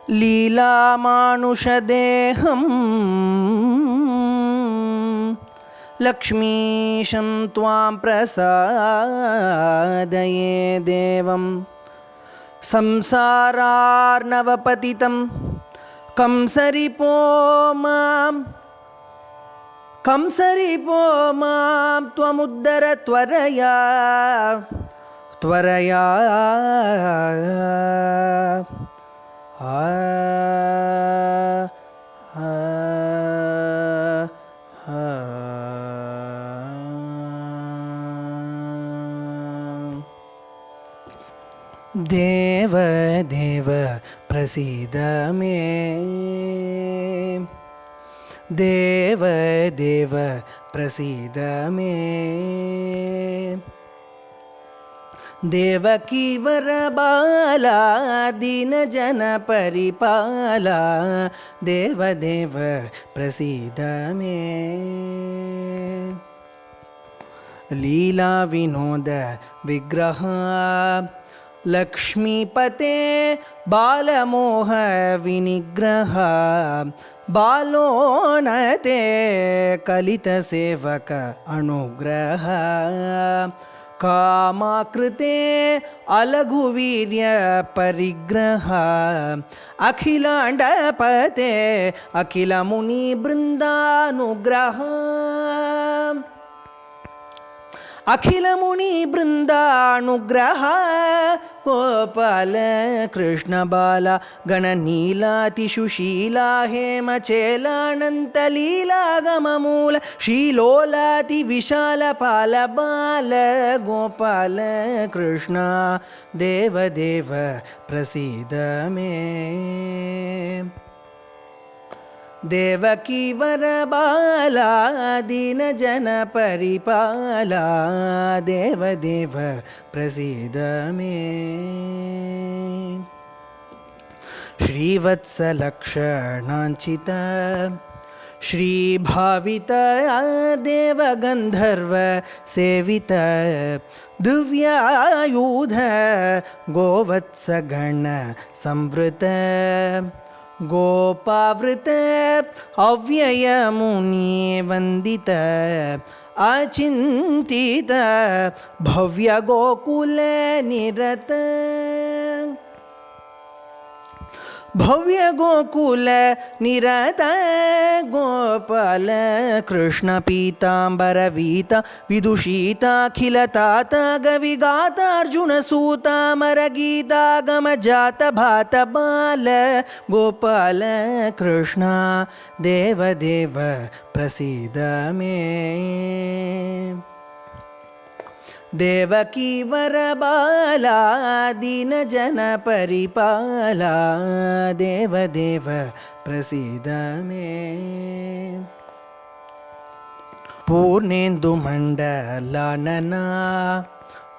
लीलामानुषदेहं लक्ष्मीशं त्वां प्रसादये देवं संसारार्णवपतितं कंसरिपो मां त्वमुद्धर त्वरया त्वरया देव देव प्रसीद मे देव देव प्रसीद मे देवकी वरबाला दीनजन परिपाला देव देव प्रसीद मे लीला विनोद विग्रह लक्ष्मीपते बालमोह विनिग्रह बालोनते कलितसेवक अनुग्रह कामाकृते अलघुवीर्य परिग्रह अखिलाण्डपते अखिलमुनिबृन्दानुग्रह अखिलमुनिबृन्दानुग्रह गोपाल कृष्ण बाला गणनीलातिशुशीला हेमचेलानन्तलीलागममूल श्रीलोलाति विशाल पाल बाल गोपाल कृष्ण देव देव प्रसीद मे देवकी वरबाला दीनजन परिपाला देव देव प्रसीद मे श्रीवत्सलक्षणाञ्चित श्रीभावित देवगन्धर्व सेवित दिव्यायुध गोवत्सगण संवृत गोपावृत अव्ययमुनि वन्दित अचिन्तित भव्य गोकुल निरत भव्य गोकुल निरत गोपाल कृष्ण पीतांबर वीता विदुषीता खिलताता गविगाता अर्जुन सूता मर गीता गम जात भात बाल गोपाल कृष्ण देव देव प्रसीद मे देवकी वरबाला दीनजन परिपाला देव देव प्रसीद मे पूर्णेन्दुमण्डलानना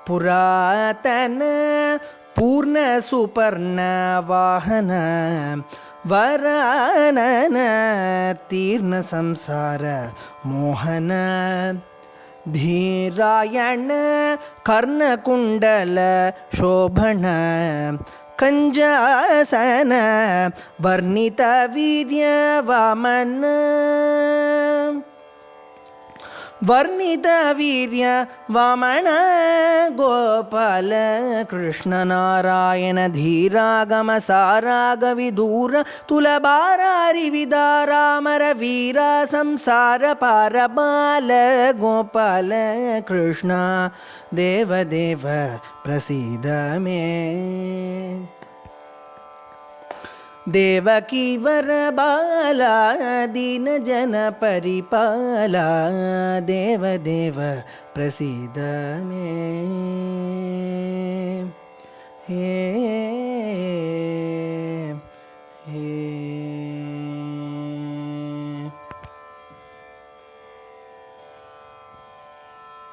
पुरातन पूर्ण सुपर्ण वाहन वरानन तीर्ण संसार मोहन धीरायण कर्णकुण्डल शोभन कञ्जासन वर्णित वीर्य वामन वर्णित वीर्य वामन गोपाल कृष्ण नारायण धीरागम सारागविदूर तुलबारारिविदारामर वीर संसार पार बाल गोपाल कृष्ण देव देव प्रसीद मे देवकी वरबाला दीनजन परिपाला देव देव प्रसीद मे हे